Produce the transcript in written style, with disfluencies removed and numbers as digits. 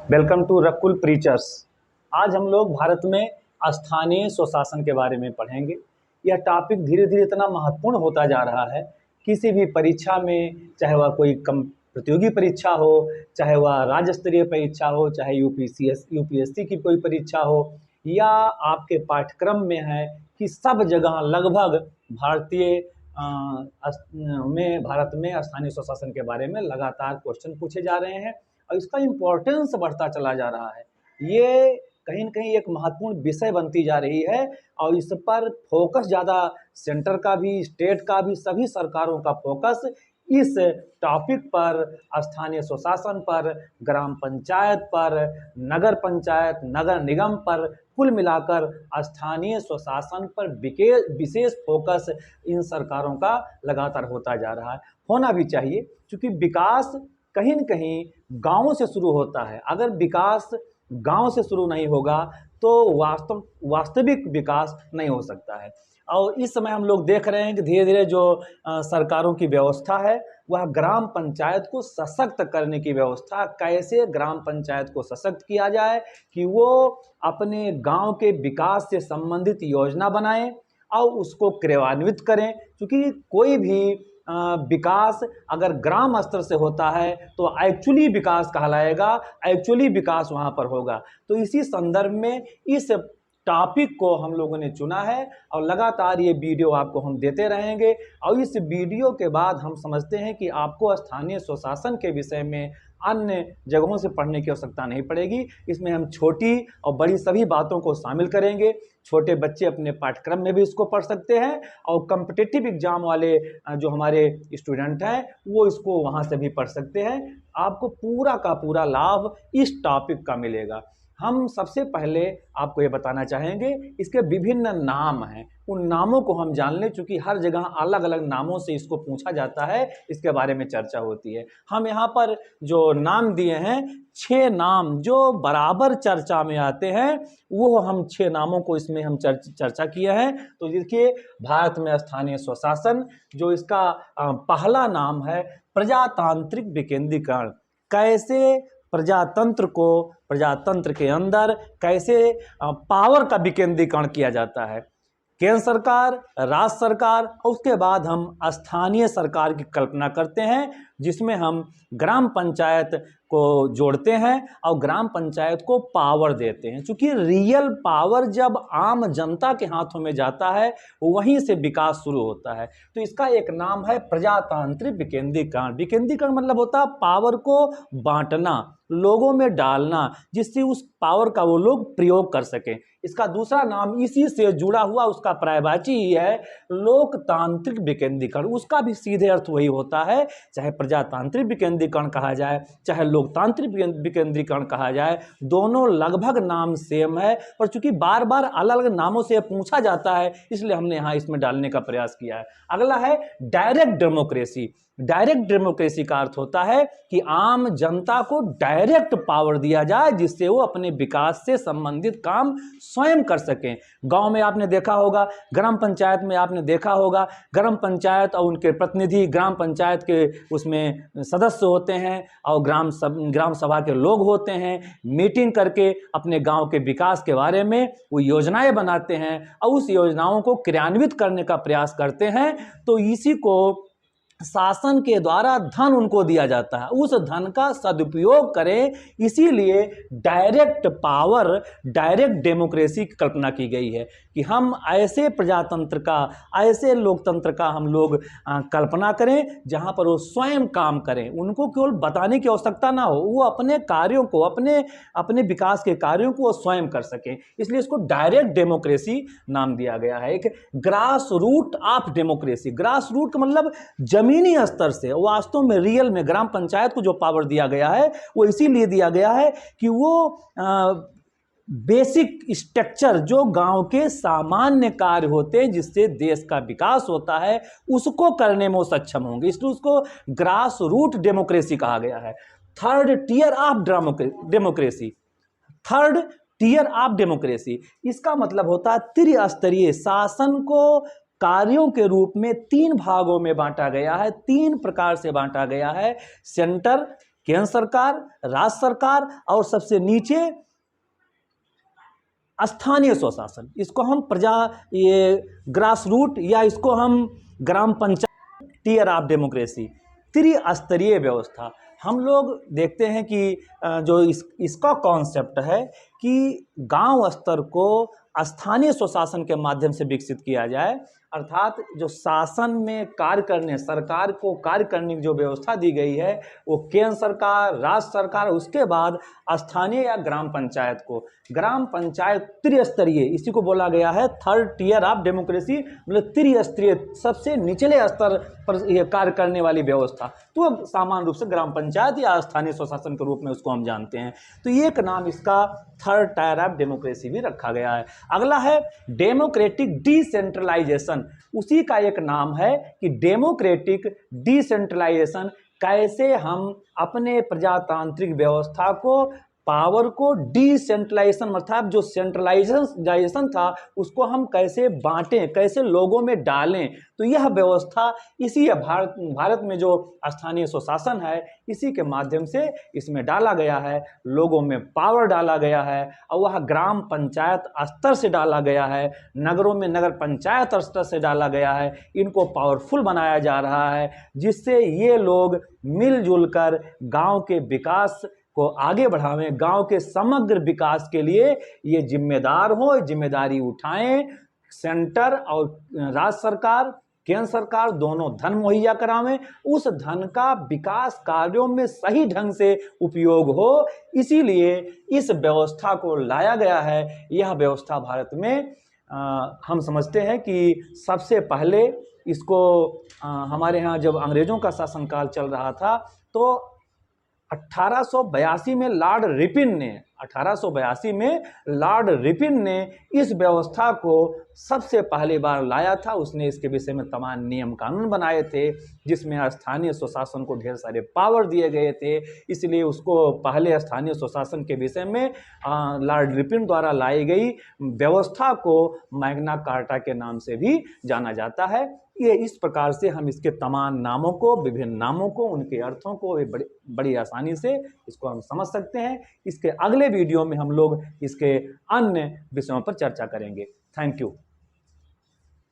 Welcome to Rakul preachers. आज हम लोग भारत में स्थानीय स्वशासन के बारे में पढ़ेंगे। यह टॉपिक धीरे धीरे इतना महत्वपूर्ण होता जा रहा है, किसी भी परीक्षा में, चाहे वह कोई कम प्रतियोगी परीक्षा हो, चाहे वह राज्य स्तरीय परीक्षा हो, चाहे यूपीएससी की कोई परीक्षा हो, या आपके पाठ्यक्रम में है कि सब जगह लगभग भारत में स्थानीय स्वशासन के बारे में लगातार क्वेश्चन पूछे जा रहे हैं और इसका इम्पोर्टेंस बढ़ता चला जा रहा है। ये कहीं न कहीं एक महत्वपूर्ण विषय बनती जा रही है और इस पर फोकस ज़्यादा सेंटर का भी, स्टेट का भी, सभी सरकारों का फोकस इस टॉपिक पर, स्थानीय स्वशासन पर, ग्राम पंचायत पर, नगर पंचायत, नगर निगम पर, कुल मिलाकर स्थानीय स्वशासन पर विशेष फोकस इन सरकारों का लगातार होता जा रहा है। होना भी चाहिए, क्योंकि विकास कहीं न कहीं गाँवों से शुरू होता है। अगर विकास गांव से शुरू नहीं होगा तो वास्तविक विकास नहीं हो सकता है। और इस समय हम लोग देख रहे हैं कि धीरे धीरे जो सरकारों की व्यवस्था है, वह ग्राम पंचायत को सशक्त करने की व्यवस्था, कैसे ग्राम पंचायत को सशक्त किया जाए कि वो अपने गांव के विकास से संबंधित योजना बनाएं और उसको क्रियान्वित करें। क्योंकि कोई भी विकास अगर ग्राम स्तर से होता है तो एक्चुअली विकास कहलाएगा, एक्चुअली विकास वहाँ पर होगा। तो इसी संदर्भ में इस टॉपिक को हम लोगों ने चुना है और लगातार ये वीडियो आपको हम देते रहेंगे। और इस वीडियो के बाद हम समझते हैं कि आपको स्थानीय स्वशासन के विषय में अन्य जगहों से पढ़ने की आवश्यकता नहीं पड़ेगी। इसमें हम छोटी और बड़ी सभी बातों को शामिल करेंगे। छोटे बच्चे अपने पाठ्यक्रम में भी इसको पढ़ सकते हैं और कॉम्पिटिटिव एग्जाम वाले जो हमारे स्टूडेंट हैं वो इसको वहाँ से भी पढ़ सकते हैं। आपको पूरा का पूरा लाभ इस टॉपिक का मिलेगा। हम सबसे पहले आपको ये बताना चाहेंगे, इसके विभिन्न नाम हैं, उन नामों को हम जान लें, चूँकि हर जगह अलग अलग नामों से इसको पूछा जाता है, इसके बारे में चर्चा होती है। हम यहाँ पर जो नाम दिए हैं, 6 नाम जो बराबर चर्चा में आते हैं, वो हम 6 नामों को इसमें हम चर्चा किए हैं। तो देखिए, भारत में स्थानीय स्वशासन, जो इसका पहला नाम है प्रजातांत्रिक विकेंद्रीकरण। कैसे प्रजातंत्र के अंदर कैसे पावर का विकेंद्रीकरण किया जाता है। केंद्र सरकार, राज्य सरकार और उसके बाद हम स्थानीय सरकार की कल्पना करते हैं, जिसमें हम ग्राम पंचायत को जोड़ते हैं और ग्राम पंचायत को पावर देते हैं। क्योंकि रियल पावर जब आम जनता के हाथों में जाता है, वहीं से विकास शुरू होता है। तो इसका एक नाम है प्रजातांत्रिक विकेंद्रीकरण। विकेंद्रीकरण मतलब होता है पावर को बांटना, लोगों में डालना, जिससे उस पावर का वो लोग प्रयोग कर सकें। इसका दूसरा नाम इसी से जुड़ा हुआ उसका पर्यायवाची ही है लोकतांत्रिक विकेंद्रीकरण। उसका भी सीधे अर्थ वही होता है, चाहे प्रजातांत्रिक विकेंद्रीकरण कहा जाए, चाहे लोकतांत्रिक विकेंद्रीकरण कहा जाए, दोनों लगभग नाम सेम है। पर चूंकि बार बार अलग अलग नामों से पूछा जाता है, इसलिए हमने यहाँ इसमें डालने का प्रयास किया है। अगला है डायरेक्ट डेमोक्रेसी। डायरेक्ट डेमोक्रेसी का अर्थ होता है कि आम जनता को डायरेक्ट पावर दिया जाए, जिससे वो अपने विकास से संबंधित काम स्वयं कर सकें। गांव में आपने देखा होगा, ग्राम पंचायत में आपने देखा होगा, ग्राम पंचायत और उनके प्रतिनिधि ग्राम पंचायत के उसमें सदस्य होते हैं और ग्राम सभा के लोग होते हैं। मीटिंग करके अपने गांव के विकास के बारे में वो योजनाएं बनाते हैं और उस योजनाओं को क्रियान्वित करने का प्रयास करते हैं। तो इसी को शासन के द्वारा धन उनको दिया जाता है, उस धन का सदुपयोग करें। इसीलिए डायरेक्ट पावर, डायरेक्ट डेमोक्रेसी की कल्पना की गई है कि हम ऐसे प्रजातंत्र का, ऐसे लोकतंत्र का हम लोग कल्पना करें जहां पर वो स्वयं काम करें, उनको केवल बताने की आवश्यकता ना हो, वो अपने कार्यों को, अपने विकास के कार्यों को वो स्वयं कर सकें। इसलिए इसको डायरेक्ट डेमोक्रेसी नाम दिया गया है। एक grass root of democracy. Grass root का मतलब जमीनी स्तर से, वास्तव में रियल में ग्राम पंचायत को जो पावर दिया गया है वो इसीलिए दिया गया है कि वो बेसिक स्ट्रक्चर, जो गांव के सामान्य कार्य होते हैं जिससे देश का विकास होता है, उसको करने में वो सक्षम होंगे। इसलिए उसको ग्रास रूट डेमोक्रेसी कहा गया है। Third tier of democracy. Third tier of democracy, इसका मतलब होता है त्रिस्तरीय शासन को कार्यों के रूप में 3 भागों में बांटा गया है, 3 प्रकार से बांटा गया है। सेंटर, केंद्र सरकार, राज्य सरकार और सबसे नीचे स्थानीय स्वशासन। इसको हम ये ग्रास रूट या इसको हम ग्राम पंचायत, टियर ऑफ डेमोक्रेसी, त्रिस्तरीय व्यवस्था। हम लोग देखते हैं कि जो इसका कॉन्सेप्ट है कि गांव स्तर को स्थानीय स्वशासन के माध्यम से विकसित किया जाए, अर्थात जो शासन में कार्य करने, सरकार को कार्य करने की जो व्यवस्था दी गई है वो केंद्र सरकार, राज्य सरकार, उसके बाद स्थानीय या ग्राम पंचायत को। ग्राम पंचायत त्रिस्तरीय, इसी को बोला गया है थर्ड टियर ऑफ डेमोक्रेसी, मतलब त्रिस्तरीय, सबसे निचले स्तर पर यह कार्य करने वाली व्यवस्था। तो सामान्य रूप से ग्राम पंचायत या स्थानीय स्वशासन के रूप में उसको हम जानते हैं। तो एक नाम इसका थर्ड टायर ऑफ डेमोक्रेसी भी रखा गया है। अगला है डेमोक्रेटिक डिसेंट्रलाइजेशन। उसी का एक नाम है कि डेमोक्रेटिक डिसेंट्रलाइजेशन, कैसे हम अपने प्रजातांत्रिक व्यवस्था को, पावर को डिसेंट्रलाइजेशन, अर्थात जो सेंट्रलाइजेशन था उसको हम कैसे बांटें, कैसे लोगों में डालें। तो यह व्यवस्था इसी भारत में जो स्थानीय स्वशासन है इसी के माध्यम से इसमें डाला गया है। लोगों में पावर डाला गया है और वह ग्राम पंचायत स्तर से डाला गया है, नगरों में नगर पंचायत स्तर से डाला गया है। इनको पावरफुल बनाया जा रहा है जिससे ये लोग मिलजुल कर गाँव के विकास को आगे बढ़ावें, गांव के समग्र विकास के लिए ये जिम्मेदार हो, जिम्मेदारी उठाएं। सेंटर और राज्य सरकार, केंद्र सरकार दोनों धन मुहैया करावें, उस धन का विकास कार्यों में सही ढंग से उपयोग हो। इसीलिए इस व्यवस्था को लाया गया है। यह व्यवस्था भारत में हम समझते हैं कि सबसे पहले इसको हमारे यहाँ जब अंग्रेजों का शासनकाल चल रहा था तो 1882 में लॉर्ड रिपिन ने इस व्यवस्था को सबसे पहली बार लाया था। उसने इसके विषय में तमाम नियम कानून बनाए थे जिसमें स्थानीय स्वशासन को ढेर सारे पावर दिए गए थे। इसलिए उसको पहले स्थानीय स्वशासन के विषय में लॉर्ड रिपिन द्वारा लाई गई व्यवस्था को मैग्ना कार्टा के नाम से भी जाना जाता है। ये इस प्रकार से हम इसके तमाम नामों को, विभिन्न नामों को, उनके अर्थों को बड़ी आसानी से इसको हम समझ सकते हैं। इसके अगले वीडियो में हम लोग इसके अन्य विषयों पर चर्चा करेंगे। Thank you.